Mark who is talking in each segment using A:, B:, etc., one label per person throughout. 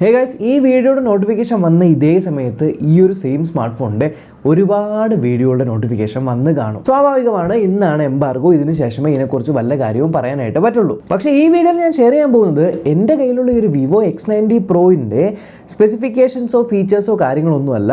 A: Hey guys, this video notification വന്ന ഇതേ സമയത്ത് ഈ ഒരു സെയിം സ്മാർട്ട് ഫോണിന്റെ ഒരുപാട് വീഡിയോയുടെ നോട്ടിഫിക്കേഷൻ വന്നു കാണും. സ്വാഭാവികമാണ്, ഇന്നാണ് എംബാർഗോ, ഇതിനു ശേഷമേ ഇതിനെക്കുറിച്ച് വല്ല കാര്യവും പറയാനായിട്ട് പറ്റുള്ളൂ. പക്ഷേ ഈ വീഡിയോയിൽ ഞാൻ ഷെയർ ചെയ്യാൻ പോകുന്നത് എൻ്റെ കയ്യിലുള്ള ഈ ഒരു വിവോ X90 പ്രോയിൻ്റെ സ്പെസിഫിക്കേഷൻസോ ഫീച്ചേഴ്സോ കാര്യങ്ങളൊന്നുമല്ല.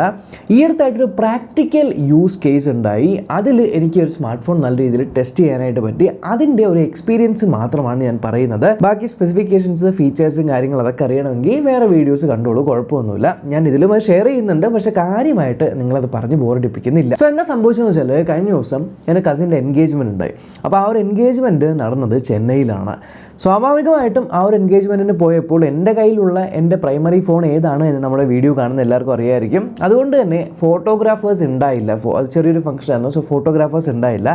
A: ഈ അടുത്തായിട്ടൊരു പ്രാക്ടിക്കൽ യൂസ് കേസ് ഉണ്ടായി. അതിൽ എനിക്ക് ഒരു സ്മാർട്ട് ഫോൺ നല്ല രീതിയിൽ ടെസ്റ്റ് ചെയ്യാനായിട്ട് പറ്റി. അതിൻ്റെ ഒരു എക്സ്പീരിയൻസ് മാത്രമാണ് ഞാൻ പറയുന്നത്. ബാക്കി സ്പെസിഫിക്കേഷൻസ് ഫീച്ചേഴ്സും കാര്യങ്ങളും അതൊക്കെ അറിയണമെങ്കിൽ വേറെ വീഡിയോസ് കണ്ടോളൂ, കുഴപ്പമൊന്നുമില്ല. ഞാൻ ഇതിലും ഷെയർ ചെയ്യുന്നുണ്ട്, പക്ഷേ കാര്യമായിട്ട് നിങ്ങളത് പറഞ്ഞ് ബോറടിപ്പിക്കുന്നില്ല. സോ എന്താ സംഭവിച്ചതെന്ന് വെച്ചാൽ, കഴിഞ്ഞ ദിവസം എൻ്റെ കസിൻ്റെ എൻഗേജ്മെൻറ്റ് ഉണ്ടായി. അപ്പോൾ ആ ഒരു എൻഗേജ്മെൻറ്റ് നടന്നത് ചെന്നൈയിലാണ്. സ്വാഭാവികമായിട്ടും ആ ഒരു എൻഗേജ്മെൻറ്റിന് പോയപ്പോൾ എൻ്റെ കയ്യിലുള്ള എൻ്റെ പ്രൈമറി ഫോൺ ഏതാണ് എന്ന് നമ്മുടെ വീഡിയോ കാണുന്ന എല്ലാവർക്കും അറിയായിരിക്കും. അതുകൊണ്ട് തന്നെ ഫോട്ടോഗ്രാഫേഴ്സ് ഉണ്ടായില്ല. അത് ചെറിയൊരു ഫംഗ്ഷനായിരുന്നു. സോ ഫോട്ടോഗ്രാഫേഴ്സ് ഉണ്ടായില്ല.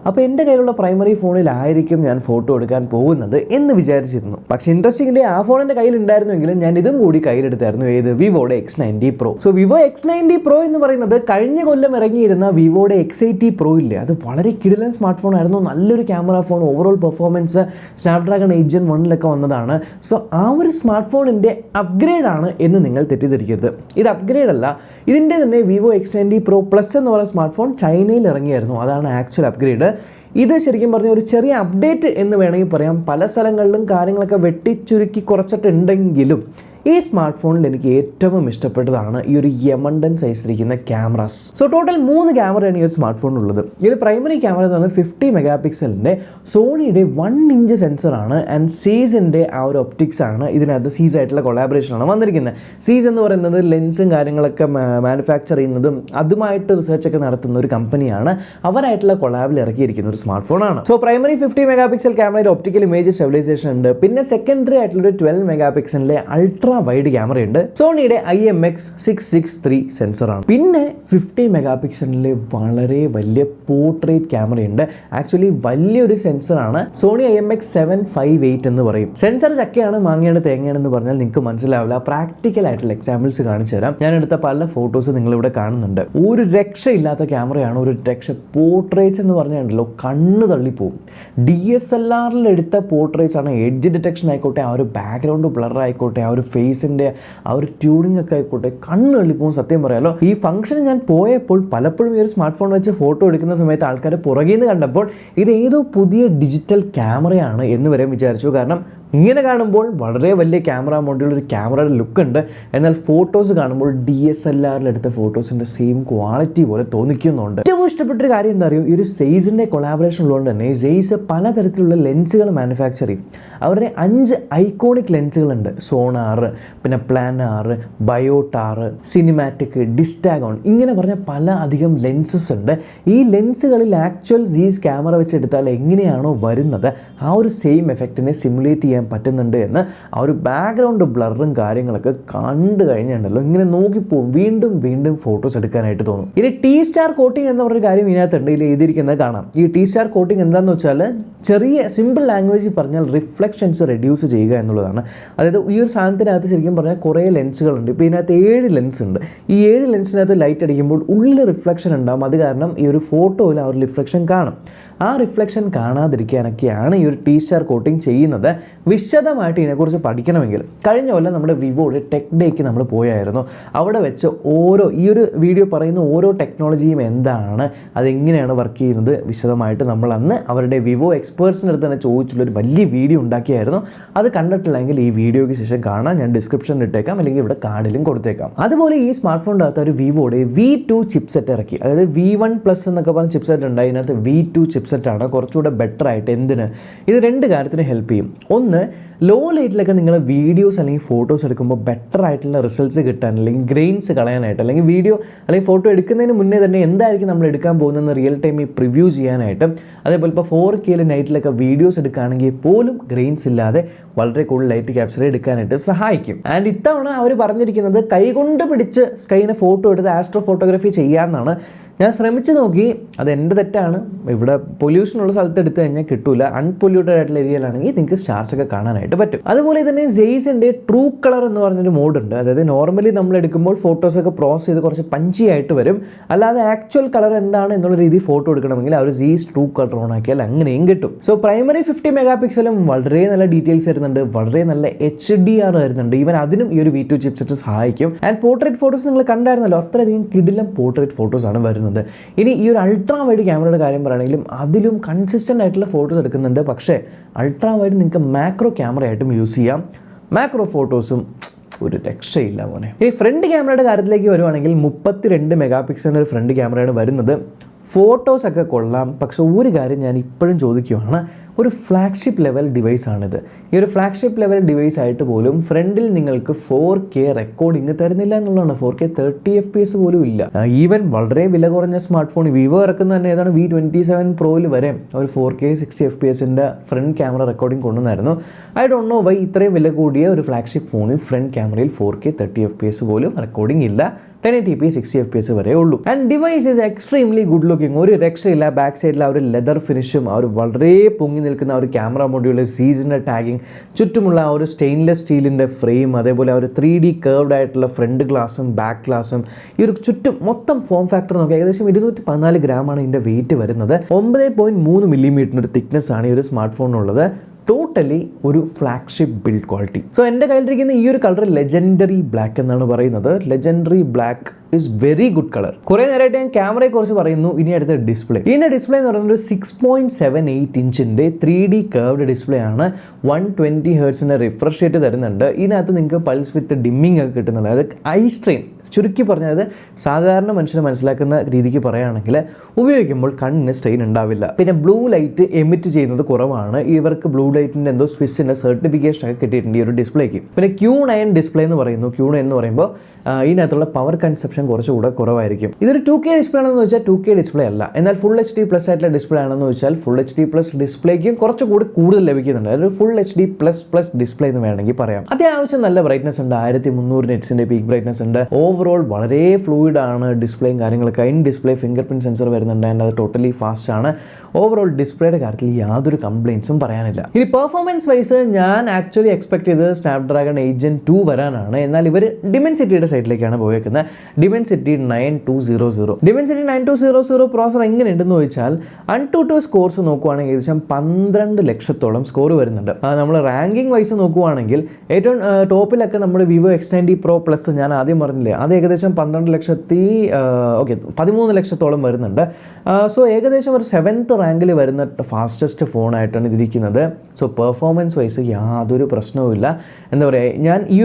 A: അപ്പോൾ എൻ്റെ കയ്യിലുള്ള പ്രൈമറി ഫോണിലായിരിക്കും ഞാൻ ഫോട്ടോ എടുക്കാൻ പോകുന്നത് എന്ന് വിചാരിച്ചിരുന്നു. പക്ഷേ ഇൻട്രസ്റ്റിംഗ്ലി ആ ഫോൺ എൻ്റെ കയ്യിൽ ഉണ്ടായിരുന്നെങ്കിലും ഞാൻ ഇതും കൂടി കയ്യിലെടുത്തായിരുന്നു. ഏത്? വിവോയുടെ X90 Pro. So Vivo X90 Pro എന്ന് പറയുന്നത് കഴിഞ്ഞ കൊല്ലം ഇറങ്ങിയിരുന്ന വിവോയുടെ X80 Pro ഇല്ലേ, അത് വളരെ കിടിലൻ സ്മാർട്ട് ഫോൺ ആയിരുന്നു. നല്ലൊരു camera phone, overall performance Snapdragon 8 Gen 1 വന്നതാണ്. സോ ആ ഒരു സ്മാർട്ട് ഫോണിൻ്റെ അപ്ഗ്രേഡാണ് എന്ന് നിങ്ങൾ തെറ്റിദ്ധരിക്കരുത്. ഇത് അപ്ഗ്രേഡ് അല്ല, ഇതിൻ്റെ തന്നെ വിവോ X90 Pro Plus എന്ന് പറയുന്ന സ്മാർട്ട് ഫോൺ ചൈനയിൽ ഇറങ്ങിയായിരുന്നു. അതാണ് ആക്ച്വൽ അപ്ഗ്രേഡ്. ഇത് ശരിക്കും പറഞ്ഞ ഒരു ചെറിയ അപ്ഡേറ്റ് എന്ന് വേണമെങ്കിൽ പറയാം. പല സ്ഥലങ്ങളിലും കാര്യങ്ങളൊക്കെ വെട്ടിച്ചുരുക്കി കുറച്ചിട്ടുണ്ടെങ്കിലും ഈ സ്മാർട്ട് ഫോണിൽ എനിക്ക് ഏറ്റവും ഇഷ്ടപ്പെട്ടതാണ് ഈ ഒരു യമണ്ടൻ സൈസിലിരിക്കുന്ന ക്യാമറാസ്. സോ ടോട്ടൽ 3 ക്യാമറയാണ് ഈ ഒരു സ്മാർട്ട് ഫോണിലുള്ളത്. ഈ ഒരു പ്രൈമറി ക്യാമറ എന്ന് പറഞ്ഞാൽ 50 മെഗാ പിക്സലിൻ്റെ സോണിയുടെ 1 ഇഞ്ച് സെൻസറാണ്. ആൻഡ് സീസിൻ്റെ ആ ഒരു ഒപ്റ്റിക്സ് ആണ്. ഇതിനകത്ത് സീസ് ആയിട്ടുള്ള കൊളാബറേഷനാണ് വന്നിരിക്കുന്നത്. സീസ് എന്ന് പറയുന്നത് ലെൻസും കാര്യങ്ങളൊക്കെ മാനുഫാക്ചർ ചെയ്യുന്നതും അതുമായിട്ട് റിസർച്ചൊക്കെ നടത്തുന്ന ഒരു കമ്പനിയാണ്. അവരായിട്ടുള്ള കൊളാബിൽ ഇറക്കിയിരിക്കുന്ന ഒരു സ്മാർട്ട് ഫോണാണ്. സോ പ്രൈമറി 50 മെഗാ പിക്സൽ ക്യാമറയുടെ ഒപ്റ്റിക്കൽ ഇമേജ് സ്റ്റെബിലൈസേഷൻ ഉണ്ട്. പിന്നെ സെക്കൻഡറി ആയിട്ടുള്ള 12 മെഗാ പിക്സലിലെ അൾട്രാ വൈഡ് ക്യാമറയുണ്ട്. സോണിയുടെ IMX663 സെൻസറാണ്. പിന്നെ 50 മെഗാ പിക്സലിലെ വളരെ വലിയ പോർട്രേറ്റ് ക്യാമറയുണ്ട്. ആക്ച്വലി വലിയൊരു സെൻസറാണ്. സോണി IMX758 എന്ന് പറയും. സെൻസർ ചക്കയാണ് മാങ്ങയാണ് തേങ്ങയാണെന്ന് പറഞ്ഞാൽ നിങ്ങൾക്ക് മനസ്സിലാവില്ല. പ്രാക്ടിക്കൽ ആയിട്ടുള്ള എക്സാമ്പിൾസ് കാണിച്ചു തരാം. ഞാൻ എടുത്ത പല ഫോട്ടോസ് നിങ്ങളിവിടെ കാണുന്നുണ്ട്. ഒരു രക്ഷയില്ലാത്ത ക്യാമറയാണ്. ഒരു രക്ഷ. പോർട്രേറ്റ്സ് എന്ന് പറഞ്ഞാൽ കണ്ണ് തള്ളിപ്പോവും. DSLR എടുത്ത പോർട്രേറ്റ്സ് ആണ്. എഡ്ജ് ഡിറ്റക്ഷൻ ആയിക്കോട്ടെ, ആ ഒരു ബാക്ക്ഗ്രൗണ്ട് ബ്ലർ ആയിക്കോട്ടെ, ആ ഒരു ഫേസിൻ്റെ ആ ഒരു ട്യൂണിംഗ് ഒക്കെ ആയിക്കോട്ടെ, കണ്ണ് തള്ളിപ്പോവും. സത്യം പറയാലോ, ഈ ഫംഗ്ഷൻ ഞാൻ പോയപ്പോൾ പലപ്പോഴും ഈ ഒരു സ്മാർട്ട് ഫോൺ വെച്ച് ഫോട്ടോ എടുക്കുന്ന സമയത്ത് ആൾക്കാർ പുറകിൽ നിന്ന് കണ്ടപ്പോൾ ഇത് ഏതോ പുതിയ ഡിജിറ്റൽ ക്യാമറയാണ് എന്ന് വരെ വിചാരിച്ചു. കാരണം ഇങ്ങനെ കാണുമ്പോൾ വളരെ വലിയ ക്യാമറ മോഡലുള്ള ഒരു ക്യാമറയുടെ ലുക്ക് ഉണ്ട്. എന്നാൽ ഫോട്ടോസ് കാണുമ്പോൾ DSLR എടുത്ത ഫോട്ടോസിൻ്റെ സെയിം ക്വാളിറ്റി പോലെ തോന്നിക്കുന്നുണ്ട്. ഏറ്റവും ഇഷ്ടപ്പെട്ടൊരു കാര്യം എന്താ അറിയോ, ഈ ഒരു സെയ്സിൻ്റെ കൊളാബറേഷൻ ഉള്ളതുകൊണ്ട് തന്നെ സെയ്സ് പലതരത്തിലുള്ള ലെൻസുകൾ മാനുഫാക്ചർ ചെയ്യും. അവരുടെ 5 ഐക്കോണിക് ലെൻസുകളുണ്ട്. സോണാർ, പിന്നെ പ്ലാനാർ, ബയോട്ടാർ, സിനിമാറ്റിക്, ഡിസ്റ്റാഗോൺ, ഇങ്ങനെ പറഞ്ഞ പല അധികം ലെൻസസ് ഉണ്ട്. ഈ ലെൻസുകളിൽ ആക്ച്വൽ സീസ് ക്യാമറ വെച്ചെടുത്താൽ എങ്ങനെയാണോ വരുന്നത് ആ ഒരു സെയിം എഫക്റ്റിനെ സിമുലേറ്റ് ചെയ്യാൻ പറ്റുന്നുണ്ട് എന്ന് ആ ഒരു ബാക്ക്ഗ്രൗണ്ട് ബ്ലറും കാര്യങ്ങളൊക്കെ കണ്ടു കഴിഞ്ഞിട്ടുണ്ടല്ലോ, ഇങ്ങനെ നോക്കിപ്പോവും. വീണ്ടും വീണ്ടും ഫോട്ടോസ് എടുക്കാനായിട്ട് തോന്നും. ഇനി T-സ്റ്റാർ കോട്ടിംഗ് എന്ന് പറഞ്ഞൊരു കാര്യം ഇതിനകത്തുണ്ട്. ഇതിൽ എഴുതിയിരിക്കുന്നത് കാണാം. ഈ T-സ്റ്റാർ കോട്ടിംഗ് എന്താണെന്ന് വെച്ചാൽ, ചെറിയ സിമ്പിൾ ലാംഗ്വേജിൽ പറഞ്ഞാൽ റിഫ്ലക്ഷൻസ് റെഡ്യൂസ് ചെയ്യുക എന്നുള്ളതാണ്. അതായത് ഈ ഒരു സാധനത്തിനകത്ത് ശരിക്കും പറഞ്ഞാൽ കുറേ ലെൻസുകളുണ്ട്. ഇപ്പോൾ ഇതിനകത്ത് 7 ലെൻസ് ഉണ്ട്. ഈ 7 ലെൻസിനകത്ത് ലൈറ്റ് അടിക്കുമ്പോൾ ഉള്ളിൽ റിഫ്ലക്ഷൻ ഉണ്ടാകും. അത് കാരണം ഈ ഒരു ഫോട്ടോയിൽ ആ ഒരു റിഫ്ലക്ഷൻ കാണും. ആ റിഫ്ലക്ഷൻ കാണാതിരിക്കാനൊക്കെയാണ് ഈ ഒരു T-സ്റ്റാർ കോട്ടിംഗ് ചെയ്യുന്നത്. വിശദമായിട്ട് ഇതിനെക്കുറിച്ച് പഠിക്കണമെങ്കിൽ കഴിഞ്ഞ കൊല്ലം നമ്മുടെ വിവോയുടെ ടെക് ഡേക്ക് നമ്മൾ പോയായിരുന്നു. അവിടെ വെച്ച് ഈ ഒരു വീഡിയോ പറയുന്ന ഓരോ ടെക്നോളജിയും എന്താണ്, അതെങ്ങനെയാണ് വർക്ക് ചെയ്യുന്നത് വിശദമായിട്ട് നമ്മൾ അന്ന് അവരുടെ വിവോ എക്സ്പേർട്സിൻ്റെ അടുത്ത് തന്നെ ചോദിച്ചുള്ളൊരു വലിയ വീഡിയോ ഉണ്ടാക്കിയായിരുന്നു. അത് കണ്ടിട്ടില്ലെങ്കിൽ ഈ വീഡിയോയ്ക്ക് ശേഷം കാണാൻ ഞാൻ ഡിസ്ക്രിപ്ഷനിൽ ഇട്ടേക്കാം, അല്ലെങ്കിൽ ഇവിടെ കാർഡിലും കൊടുത്തേക്കാം. അതുപോലെ ഈ സ്മാർട്ട് ഫോണിൻ്റെ അകത്ത് ഒരു വിവോയുടെ V2 ചിപ്സെറ്റ് ഇറക്കി. അതായത് V1+ എന്നൊക്കെ പറഞ്ഞ ചിപ്സെറ്റ് ഉണ്ട്. അതിനകത്ത് V2 ചിപ്സെറ്റാണ് കുറച്ചുകൂടെ ബെറ്റർ ആയിട്ട്. എന്തിന്? ഇത് 2 കാര്യത്തിന് ഹെൽപ്പ് ചെയ്യും. ഒന്ന്, ലോ ലൈറ്റിലൊക്കെ നിങ്ങൾ വീഡിയോസ് അല്ലെങ്കിൽ ഫോട്ടോസ് എടുക്കുമ്പോൾ ബെറ്റർ ആയിട്ടുള്ള റിസൾട്ട്സ് കിട്ടാൻ, അല്ലെങ്കിൽ ഗ്രെയിൻസ് കളയാനായിട്ട്, അല്ലെങ്കിൽ വീഡിയോ അല്ലെങ്കിൽ ഫോട്ടോ എടുക്കുന്നതിന് മുന്നേ തന്നെ എന്തായിരിക്കും നമ്മൾ എടുക്കാൻ പോകുന്നതെന്ന് റിയൽ ടൈമിൽ പ്രിവ്യൂ ചെയ്യാനായിട്ടും, അതേപോലെ ഇപ്പോൾ 4K നൈറ്റിലൊക്കെ വീഡിയോസ് എടുക്കുകയാണെങ്കിൽ പോലും ഗ്രെയിൻസ് ഇല്ലാതെ വളരെ കൂടുതൽ ലൈറ്റ് ക്യാപ്ചർ എടുക്കാനായിട്ട് സഹായിക്കും. ആൻഡ് ഇത്തവണ അവർ പറഞ്ഞിരിക്കുന്നത് കൈകൊണ്ട് പിടിച്ച് കൈയിനെ ഫോട്ടോ എടുത്ത് ആസ്ട്രോ ഫോട്ടോഗ്രാഫി ചെയ്യാമെന്നാണ്. ഞാൻ ശ്രമിച്ചു നോക്കി, അതെൻ്റെ തെറ്റാണ്. ഇവിടെ പൊല്യൂഷനുള്ള സ്ഥലത്ത് എടുത്തു കഴിഞ്ഞാൽ കിട്ടില്ല. അൺപൊല്യൂട്ടഡ് ആയിട്ടുള്ള ഏരിയയിലാണെങ്കിൽ നിങ്ങൾക്ക് സ്റ്റാർസ് ഒക്കെ കാണാനായിട്ട് പറ്റും. അതുപോലെ തന്നെ സെയ്സിൻ്റെ ട്രൂ കളർ എന്ന് പറഞ്ഞൊരു മോഡുണ്ട്. അതായത് നോർമലി നമ്മൾ എടുക്കുമ്പോൾ ഫോട്ടോസൊക്കെ പ്രോസസ് ചെയ്ത് കുറച്ച് പഞ്ചി ആയിട്ട് വരും. അല്ലാതെ ആക്ച്വൽ കളർ എന്താണ് എന്നുള്ള രീതിയിൽ ഫോട്ടോ എടുക്കണമെങ്കിൽ ആ ഒരു സെയ്സ് ട്രൂ കളർ ഓൺ ആക്കിയാൽ അങ്ങനെയും കിട്ടും. സോ പ്രൈമറി 50 മെഗാ പിക്സലും വളരെ നല്ല ഡീറ്റെയിൽസ് വരുന്നുണ്ട്, വളരെ നല്ല HDR വരുന്നുണ്ട്. ഈവൻ അതിനും ഈ ഒരു V2 ചിപ്സെറ്റ് സഹായിക്കും. ആൻഡ് പോർട്രേറ്റ് ഫോട്ടോസ് നിങ്ങൾ കണ്ടായിരുന്നല്ലോ, അത്രയധികം കിടിലം പോർട്രേറ്റ് ഫോട്ടോസ് ആണ് വരുന്നത്. ഇനി ഈ ഒരു അൾട്രാ വൈഡ് ക്യാമറയുടെ കാര്യം പറയുകയാണെങ്കിലും അതിലും കൺസിസ്റ്റൻ്റ് ആയിട്ടുള്ള ഫോട്ടോസ് എടുക്കുന്നുണ്ട്. പക്ഷേ അൾട്രാ വൈഡ് നിങ്ങൾക്ക് മാക്രോ ക്യാമറ ആയിട്ടും യൂസ് ചെയ്യാം. മാക്രോ ഫോട്ടോസും ഒരു രക്ഷയില്ല മോനെ. ഇനി ഫ്രണ്ട് ക്യാമറയുടെ കാര്യത്തിലേക്ക് വരുവാണെങ്കിൽ 32 മെഗാ പിക്സലിൻ്റെ ഒരു ഫ്രണ്ട് ക്യാമറയാണ് വരുന്നത്. ഫോട്ടോസൊക്കെ കൊള്ളാം. പക്ഷെ ഒരു കാര്യം ഞാൻ ഇപ്പോഴും ചോദിക്കുകയാണ്, ഒരു ഫ്ലാഗ്ഷിപ്പ് ലെവൽ ഡിവൈസാണിത്. ഈ ഒരു ഫ്ലാഗ്ഷിപ്പ് ലെവൽ ഡിവൈസ് ആയിട്ട് പോലും ഫ്രണ്ടിൽ നിങ്ങൾക്ക് 4K റെക്കോർഡിങ് തരുന്നില്ല എന്നുള്ളതാണ്. 4K 30 FPS പോലും ഇല്ല. ഈവൻ വളരെ വില കുറഞ്ഞ സ്മാർട്ട് ഫോൺ വിവോ ഇറക്കുന്ന തന്നെ ഏതാണ് V27 പ്രോയിൽ വരെ ഒരു 4K 60 FPSൻ്റെ ഫ്രണ്ട് ക്യാമറ റെക്കോർഡിംഗ് കൊണ്ടുവന്നായിരുന്നു. ഐ ഡോണ്ട് നോ വൈ ഇത്രയും വില കൂടിയ ഒരു ഫ്ലാഗ്ഷിപ്പ് ഫോണിൽ ഫ്രണ്ട് ക്യാമറയിൽ 4K 30 FPS പോലും റെക്കോർഡിംഗ് ഇല്ല. 1080p 60 FPS വരെ ഉള്ളൂ. And device is extremely good looking. ഒരു രക്ഷയില്ല. ബാക്ക് സൈഡിൽ ആ ഒരു ലെതർ ഫിനിഷും ആ ഒരു വളരെ പൊങ്ങി നിൽക്കുന്ന ആ ഒരു ക്യാമറ മൊഡ്യൂൾ, സീസിൻ്റെ ടാഗിങ്, ചുറ്റുമുള്ള ആ ഒരു സ്റ്റെയിൻലെസ് സ്റ്റീലിൻ്റെ ഫ്രെയിം, അതേപോലെ ആ ഒരു 3D കർവ്ഡ് ആയിട്ടുള്ള ഫ്രണ്ട് ഗ്ലാസും ബാക്ക് ഗ്ലാസും, ഈ ഒരു ചുറ്റും മൊത്തം ഫോം ഫാക്ടർ നോക്കി ഏകദേശം 214 ഗ്രാമാണ് ഇതിൻ്റെ വെയിറ്റ് വരുന്നത്. 9.3 മില്ലിമീറ്ററിൻ്റെ ഒരു തിക്നെസ് ആണ് ഈ ഒരു സ്മാർട്ട് ഫോണിനുള്ളത്. ടോട്ടലി ഒരു ഫ്ലാഗ്ഷിപ്പ് ബിൽഡ് ക്വാളിറ്റി. സോ എൻ്റെ കയ്യിലിരിക്കുന്ന ഈ ഒരു കളർ ലെജൻഡറി ബ്ലാക്ക് എന്നാണ് പറയുന്നത്. Legendary black is very good colour. കുറേ നേരമായിട്ട് ഞാൻ ക്യാമറയെ കുറിച്ച് പറയുന്നു. ഇനി അടുത്ത ഡിസ്പ്ലേ. ഇതിൻ്റെ ഡിസ്പ്ലേ എന്ന് പറയുന്നത് 6.78 ഇഞ്ചിൻ്റെ 3D കർവ്ഡ് ഡിസ്പ്ലേ ആണ്. 120 ഹെർട്സിൻ്റെ റിഫ്രഷ് റേറ്റ് തരുന്നുണ്ട്. ഇതിനകത്ത് നിങ്ങൾക്ക് പൾസ് വിത്ത് ഡിമ്മിങ് ഒക്കെ കിട്ടുന്നുണ്ട്. അത് ഐ സ്ട്രെയിൻ, ചുരുക്കി പറഞ്ഞാൽ അത് സാധാരണ മനുഷ്യനെ മനസ്സിലാക്കുന്ന രീതിക്ക് പറയുകയാണെങ്കിൽ ഉപയോഗിക്കുമ്പോൾ കണ്ണിന് സ്ട്രെയിൻ ഉണ്ടാവില്ല. പിന്നെ ബ്ലൂ ലൈറ്റ് എമിറ്റ് ചെയ്യുന്നത് കുറവാണ്. ഇവർക്ക് ബ്ലൂ ലൈറ്റിൻ്റെ എന്തോ സ്വിസ്സിൻ്റെ സർട്ടിഫിക്കേഷൻ ഒക്കെ കിട്ടിയിട്ടുണ്ട് ഈ ഒരു ഡിസ്പ്ലേക്ക്. പിന്നെ Q9 ഡിസ്പ്ലേ എന്ന് പറയുന്നു. Q9 എന്ന് പറയുമ്പോൾ ഇതിനകത്തുള്ള പവർ കൺസപ്ഷൻ കുറച്ചുകൂടെ കുറവായിരിക്കും. ഇതൊരു 2K ഡിസ്പ്ലേ ആണെന്ന് വെച്ചാൽ 2K ഡിസ്പ്ലേ അല്ല. എന്നാൽ ഫുൾ HD പ്ലസ് ആയിട്ടുള്ള ഡിസ്പ്ലേ ആണെന്ന് വെച്ചാൽ ഫുൾ HD പ്ലസ് ഡിസ്പ്ലേക്കും കുറച്ചുകൂടി കൂടുതൽ ലഭിക്കുന്നുണ്ട്. അതൊരു ഫുൾ HD പ്ലസ് ഡിസ്പ്ലേ എന്ന് വേണമെങ്കിൽ പറയാം. അത്യാവശ്യം നല്ല ബ്രൈറ്റ്നസ് ഉണ്ട്. 1300 നെറ്റ്സിൻ്റെ പീക്ക് ബ്രൈറ്റ്നസ് ഉണ്ട്. ഓവറോൾ വളരെ ഫ്ലൂയിഡ് ആണ് ഡിസ്പ്ലേയും കാര്യങ്ങളൊക്കെ. In display finger print sensor വരുന്നുണ്ട്. ആൻഡ് അത് ടോട്ടലി ഫാസ്റ്റ് ആണ്. ഓവറോൾ ഡിസ്പ്ലേയുടെ കാര്യത്തിൽ യാതൊരു കംപ്ലയിൻസും പറയാനില്ല. ഇനി പെർഫോമൻസ് വൈസ് ഞാൻ ആക്ച്വലി എക്സ്പെക്ട് ചെയ്തത് സ്നാപ്ഡ്രാഗൺ 8 Gen 2 വരാനാണ്. എന്നാൽ ഇവർ ഡിമെൻസിറ്റിയുടെ സൈഡിലേക്കാണ് പോയേക്കുന്നത്. ഡിമെൻസിറ്റി 9200. ഡിമെൻസിറ്റി 9200 പ്രോസർ എങ്ങനെയുണ്ടെന്ന് ചോദിച്ചാൽ AnTuTu സ്കോർസ് നോക്കുവാണെങ്കിൽ ഏകദേശം 12 ലക്ഷത്തോളം സ്കോർ വരുന്നുണ്ട്. നമ്മൾ റാങ്കിങ് വൈസ് നോക്കുവാണെങ്കിൽ ഏറ്റവും ടോപ്പിലൊക്കെ നമ്മുടെ വിവോ X90 Pro പ്ലസ് ഞാൻ ആദ്യം പറഞ്ഞില്ലേ, അത് ഏകദേശം 13 ലക്ഷത്തോളം വരുന്നുണ്ട്. സോ ഏകദേശം ഒരു 7th റാങ്കിൽ വരുന്ന ഫാസ്റ്റസ്റ്റ് ഫോണായിട്ടാണ് ഇതിരിക്കുന്നത്. സോ പെർഫോമൻസ് വൈസ് യാതൊരു പ്രശ്നവുമില്ല. എന്താ പറയുക, ഞാൻ ഈ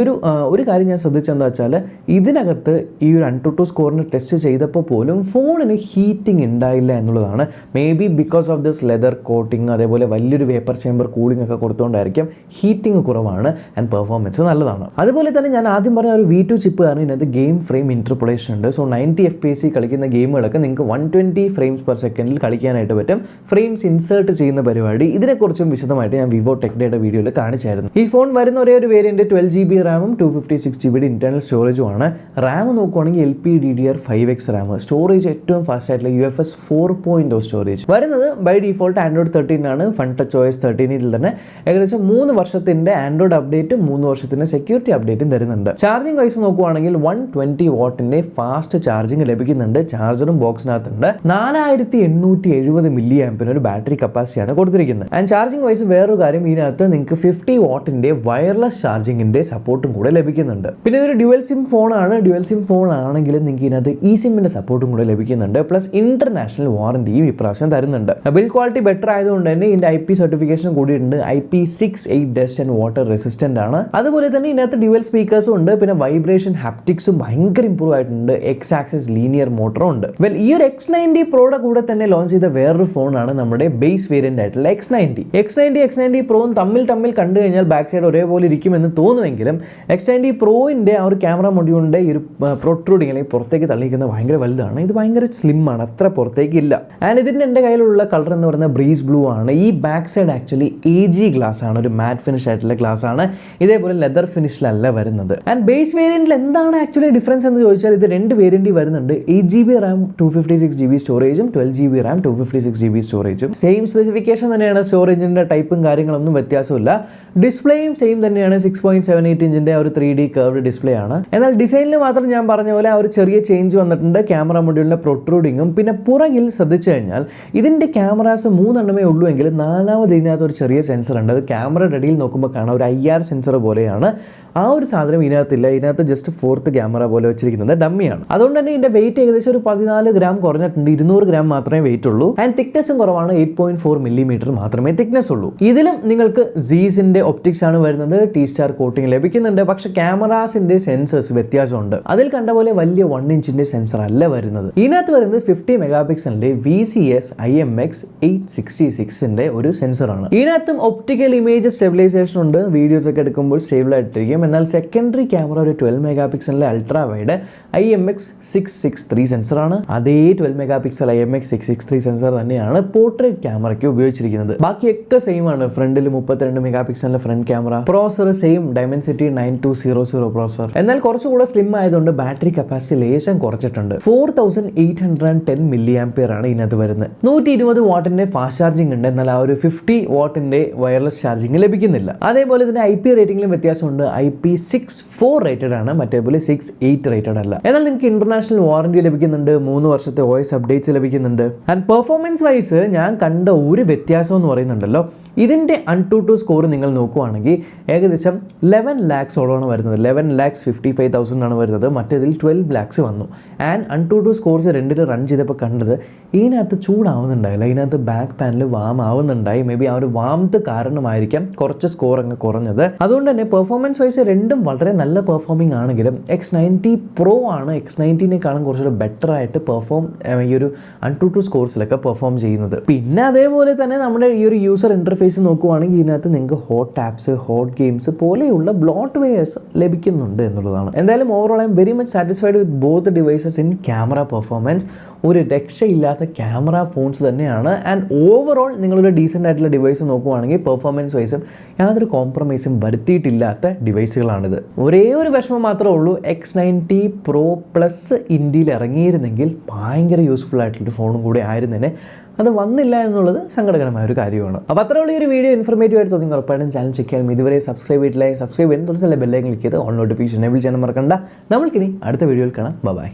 A: ഒരു കാര്യം ഞാൻ ശ്രദ്ധിച്ചെന്താ വെച്ചാൽ ഇതിനകത്ത് ഈ ഒരു AnTuTu സ്കോറിന് ടെസ്റ്റ് ചെയ്തപ്പോൾ പോലും ഫോണിന് ഹീറ്റിംഗ് ഉണ്ടായില്ല എന്നുള്ളതാണ്. May be because of this leather coating, അതേപോലെ വലിയൊരു വേപ്പർ ചേമ്പർ കൂളിംഗ് ഒക്കെ കൊടുത്തുകൊണ്ടായിരിക്കും ഹീറ്റിംഗ് കുറവാണ്. ആൻഡ് പെർഫോമൻസ് നല്ലതാണ്. അതുപോലെ തന്നെ ഞാൻ ആദ്യം പറഞ്ഞ ഒരു V2 ചിപ്പ് കാരണം ഇതിനകത്ത് ഗെയിം ഫ്രെയിം ഇൻറ്റർപൊളേഷൻ ഉണ്ട്. സോ 90 FPS കളിക്കുന്ന ഗെയിമുകളൊക്കെ നിങ്ങൾക്ക് 120 frames per second കളിക്കാനായിട്ട് പറ്റും. ഫ്രെയിംസ് ഇൻസേർട്ട് ചെയ്യുന്ന പരിപാടി ഇതിനെക്കുറിച്ചും വിശദമായിട്ട് ഞാൻ വിവോ ടെക് ഡേയുടെ വീഡിയോയിൽ കാണിച്ചായിരുന്നു. ഈ ഫോൺ വരുന്ന ഒരേ ഒരു വേരിയന്റ് 12GB റാമും 256GB ഇന്റർണൽ സ്റ്റോറേജും ആണ്. റാം നോക്കുവാണെങ്കിൽ LPDDR5X റാം, സ്റ്റോറേജ് ഏറ്റവും ഫാസ്റ്റ് ആയിട്ടുള്ള UFS 4.0 സ്റ്റോറേജ് വരുന്നത് ബൈ ഡീഫോൾട്ട് Android 13 ആണ്. FunTouch OS 13 ഇതിൽ തന്നെ ഏകദേശം 3 വർഷത്തിന്റെ ആൻഡ്രോയിഡ് അപ്ഡേറ്റും 3 വർഷത്തിന്റെ സെക്യൂരിറ്റി അപ്ഡേറ്റും തരുന്നുണ്ട്. ചാർജിംഗ് വൈസ് നോക്കുവാണെങ്കിൽ 120 വാട്ടിന്റെ ഫാസ്റ്റ് ചാർജിംഗ് ലഭിക്കുന്നുണ്ട്. ചാർജറും ബോക്സിനകത്തുണ്ട്. 4870 മില്ലി ആംപിന് ഒരു ബാറ്ററി കപ്പാസിറ്റിയാണ് കൊടുത്തിരിക്കുന്നത്. ആൻഡ് ചാർജിംഗ് വൈസ് വേറൊരു കാര്യം, ഇതിനകത്ത് നിങ്ങൾക്ക് 50 വാട്ടിന്റെ വയർലെസ് ചാർജിങ്ങിന്റെ സപ്പോർട്ടും കൂടെ ലഭിക്കുന്നുണ്ട്. പിന്നെ ഇതൊരു ഡ്യുവൽ സിം ഫോണാണ്. ഡ്യുവൽ സിം ഫോൺ ആണെങ്കിലും നിങ്ങൾക്ക് ഇതിനകത്ത് eSIM-ന്റെ സപ്പോർട്ടും കൂടെ ലഭിക്കുന്നുണ്ട്. പ്ലസ് ഇന്റർനാഷണൽ വാറന്റിയും ഇപ്രാവശ്യം തരുന്നുണ്ട്. ബിൽഡ് ക്വാളിറ്റി ബെറ്റർ ആയതുകൊണ്ട് തന്നെ ഇതിന്റെ IP സർട്ടിഫിക്കേഷൻ കൂടിയിട്ടുണ്ട്. IP68 dust and water resistant ആണ്. അതുപോലെ തന്നെ ഇതിനകത്ത് ഡ്യുവൽ സ്പീക്കേഴ്സും ഉണ്ട്. പിന്നെ വൈബ്രേഷൻ ഹാപ്റ്റിക്സും ഭയങ്കര ഇംപ്രൂവ് ആയിട്ടുണ്ട്. X ആക്സിസ് ലീനിയർ മോട്ടറും ഉണ്ട്. വെൽ ഈ ഒരു X90 പ്രോയുടെ കൂടെ തന്നെ ലോഞ്ച് ചെയ്ത വേറൊരു ഫോണാണ് നമ്മുടെ ബേസ് വേരിയന്റ് ആയിട്ടുള്ള X90 പ്രോയും തമ്മിൽ കണ്ടു കഴിഞ്ഞാൽ ബാക്ക് സൈഡ് ഒരേപോലെ ഇരിക്കുമെന്ന് തോന്നുമെങ്കിലും X90 പ്രോയിന്റെ ആ ഒരു ക്യാമറ മൊഡ്യൂളിന്റെ ഈ ഒരു പ്രൊട്രൂഡിങ് പ്രൊട്രൂഡിങ് അല്ലെങ്കിൽ പുറത്തേക്ക് തള്ളിയിരിക്കുന്ന ഭയങ്കര വലുതാണ്. ഇത് ഭയങ്കര സ്ലിം ആണ്, അത്ര പുറത്തേക്കില്ല. ആൻഡ് ഇതിൻ്റെ എൻ്റെ കയ്യിലുള്ള കളർ എന്ന് പറയുന്നത് ബ്രീസ് ബ്ലൂ ആണ്. ഈ back side actually AG glass ആണ്, ഒരു മാറ്റ് ഫിനിഷ് ആയിട്ടുള്ള ഗ്ലാസ് ആണ്. ഇതേപോലെ ലെതർ ഫിനിഷിലല്ല വരുന്നത്. ആൻഡ് ബേസ് വേരിയന്റിൽ എന്താണ് ആക്ച്വലി ഡിഫറൻസ് എന്ന് ചോദിച്ചാൽ ഇത് 2 വേരിയന്റ് വരുന്നുണ്ട്. 8GB RAM 256GB സ്റ്റോറേജും 12GB RAM 256GB സ്റ്റോറേജും. സെയിം സ്പെസിഫിക്കേഷൻ തന്നെയാണ്. സ്റ്റോറേജിന്റെ ടൈപ്പും കാര്യങ്ങളൊന്നും വ്യത്യാസമില്ല. ഡിസ്പ്ലേയും സെയിം തന്നെയാണ്. 6.78 ഇഞ്ചിന്റെ ഒരു 3D കർവ്ഡ് ഡിസ്പ്ലേ ആണ്. എന്നാൽ ഡിസൈനിൽ മാത്രം ഞാൻ പറഞ്ഞ പോലെ ആ ഒരു ചെറിയ ചേഞ്ച് വന്നിട്ടുണ്ട്. ക്യാമറ മൊഡ്യൂളിന്റെ പ്രൊട്രൂഡിങ്ങും പിന്നെ പുറകിൽ ശ്രദ്ധിച്ചു കഴിഞ്ഞാൽ ഇതിന്റെ ക്യാമറാസ് 3 എണ്ണമേ ഉള്ളൂ എങ്കിൽ 4ാമത് ഇതിനകത്ത് ഒരു ചെറിയ സെൻസർ ഉണ്ട്. അത് ക്യാമറയുടെ അടിയിൽ നോക്കുമ്പോൾ കാണാം ഒരു IR സെൻസർ പോലെയാണ്. ആ ഒരു സാധനം ഇതിനകത്തില്ല. ഇതിനകത്ത് ജസ്റ്റ് 4th ക്യാമറ പോലെ വെച്ചിരിക്കുന്നത് ഡമ്മിയാണ്. അതുകൊണ്ട് തന്നെ ഇതിന്റെ വെയിറ്റ് ഏകദേശം ഒരു 14 ഗ്രാം കുറഞ്ഞിട്ടുണ്ട്. 200 ഗ്രാം മാത്രമേ വെയിറ്റ് ഉള്ളൂ. ആൻഡ് തിക്നെസ്സും കുറവാണ്. 8.4 മില്ലിമീറ്റർ മാത്രമേ തിക്നെസ് ഉള്ളൂ. ഇതിലും നിങ്ങൾക്ക് Zന്റെ ഒപ്റ്റിക്സ് ആണ് വരുന്നത്. T-Star കോട്ടിംഗ് ലഭിക്കുന്നുണ്ട്. പക്ഷെ ക്യാമറാസിന്റെ സെൻസേഴ്സ് വ്യത്യാസമുണ്ട്. അതിൽ കണ്ട പോലെ വലിയ 1 ഇഞ്ചിന്റെ സെൻസർ അല്ല വരുന്നത്. ഇതിനകത്ത് വരുന്നത് 50 മെഗാ പിക്സലിന്റെ VCS IMX866ന്റെ ഒരു സെൻസറാണ്. ഇതിനകത്തും ഒപ്റ്റിക്കൽ ഇമേജ് സ്റ്റെബിലൈസേഷൻ ഉണ്ട്. വീഡിയോസ് ഒക്കെ എടുക്കുമ്പോൾ സ്റ്റേബിൾ ആയിട്ടിരിക്കും. എന്നാൽ സെക്കൻഡറി ക്യാമറ ഒരു 12 മെഗാ പിക്സലിന്റെ അൾട്രാ വൈഡ് IMX663 സെൻസറാണ്. അതേ 12 മെഗാ പിക്സൽ IMX663 സെൻസർ തന്നെയാണ് പോർട്രേറ്റ് ക്യാമറയ്ക്ക് ഉപയോഗിച്ചിരിക്കുന്നത്. ബാക്കിയൊക്കെ സെയിം ആണ്. ഫ്രണ്ടിൽ 32 മെഗാ പിക്സലിന്റെ ഫ്രണ്ട് ക്യാമറ. Processor same Dimensity 9200 processor. എന്നാൽ കുറച്ചുകൂടെ സ്ലിം ആയതുകൊണ്ട് ബാറ്ററി കപ്പാസിറ്റി ലേശം കുറച്ചിട്ടുണ്ട്. 4810 മില്ലി ആംപിയർ ആണ് ഇതിനകത്ത് വരുന്നത്. 120 വാട്ടിന്റെ ഫാസ്റ്റ് ചാർജിംഗ് ഉണ്ട്. എന്നാൽ ആ ഒരു 50 വാട്ടിന്റെ വയർലെസ് ചാർജിംഗ് ലഭിക്കുന്നില്ല. അതേപോലെ ഇതിന്റെ IP റേറ്റിംഗിലും വ്യത്യാസമുണ്ട്. IP64 റേറ്റഡ് ആണ്, മറ്റേപോലെ 68 റേറ്റഡ് അല്ല. എന്നാൽ നിങ്ങൾക്ക് ഇന്റർനാഷണൽ വാറന്റി ലഭിക്കുന്നുണ്ട്. 3 വർഷത്തെ OS അപ്ഡേറ്റ്സ് ലഭിക്കുന്നുണ്ട്. ആൻഡ് പെർഫോമൻസ് വൈസ് ഞാൻ കണ്ട ഒരു വ്യത്യാസം എന്ന് പറയുന്നുണ്ടല്ലോ, ഇതിന്റെ AnTuTu സ്കോർ നിങ്ങൾ നോക്കുവാണെങ്കിൽ ഏകദേശം 11 lakhsോളമാണ് വരുന്നത്. 11,55,000 ആണ് വരുന്നത്. മറ്റേതിൽ 12 lakhs വന്നു. ആൻഡ് AnTuTu സ്കോർസ് 2 റൺ ചെയ്തപ്പോൾ കണ്ടത് ഇതിനകത്ത് ചൂടാവുന്നുണ്ടായില്ല. ഇതിനകത്ത് ബാക്ക് പാനൽ വാം ആവുന്നുണ്ടായി. മേ ബി ആ ഒരു വാമത്ത് കാരണമായിരിക്കാം കുറച്ച് സ്കോർ അങ്ങ് കുറഞ്ഞത്. അതുകൊണ്ട് തന്നെ പെർഫോമൻസ് വൈസ് രണ്ടും വളരെ നല്ല പെർഫോമിംഗ് ആണെങ്കിലും X90 Pro ആണ് X90നേക്കാളും കുറച്ചുകൂടെ ബെറ്റർ ആയിട്ട് ഈ ഒരു AnTuTu സ്കോർസിലൊക്കെ പെർഫോം ചെയ്യുന്നത്. പിന്നെ അതേപോലെ തന്നെ നമ്മുടെ ഈ ഒരു യൂസർ ഇന്റർഫേസ് നോക്കുവാണെങ്കിൽ ഇതിനകത്ത് നിങ്ങൾക്ക് ഹോട്ട് ആപ്സ്, ഹോട്ട് ഗെയിംസ് പോലെയുള്ള ബ്ലോട്ട് വെയേഴ്സ് ലഭിക്കുന്നുണ്ട് എന്നുള്ളതാണ്. എന്തായാലും overall I am very much satisfied with both devices in camera performance. ഒരു രക്ഷയില്ലാത്ത ക്യാമറ ഫോൺസ് തന്നെയാണ്. ആൻഡ് ഓവറോൾ നിങ്ങളൊരു ഡീസൻ്റ് ആയിട്ടുള്ള ഡിവൈസ് നോക്കുവാണെങ്കിൽ പെർഫോമൻസ് വൈസും യാതൊരു കോംപ്രമൈസും വരുത്തിയിട്ടില്ലാത്ത ഡിവൈസുകളാണിത്. ഒരേ ഒരു വിഷമം മാത്രമേ ഉള്ളൂ, X90 Pro Plus ഇന്ത്യയിൽ ഇറങ്ങിയിരുന്നെങ്കിൽ ഭയങ്കര യൂസ്ഫുൾ ആയിട്ടുള്ളൊരു ഫോണും കൂടി ആയിരുന്നേനെ. അത് വന്നില്ല എന്നുള്ളത് സങ്കടകരമായ ഒരു കാര്യമാണ്. അപ്പോൾ അത്രയുള്ള ഈ ഒരു വീഡിയോ ഇൻഫർമേറ്റീവ് ആയിട്ട് തോന്നി ഉറപ്പായിട്ടും ചാനൽ ചെക്ക് ചെയ്യാനും ഇതുവരെ സബ്സ്ക്രൈബ് ചെയ്തിട്ടില്ല, സബ്സ്ക്രൈബ് ചെയ്യാൻ തുടർച്ചയായി ബെല്ലൈക്കൻ ക്ലിക്ക് ചെയ്ത് ഓൺ നോട്ടിഫിക്കേഷൻ എനേബിൾ ചെയ്യാൻ മറക്കണ്ട. നമ്മൾക്കിനി അടുത്ത വീഡിയോയിൽ കാണാം. ബൈ.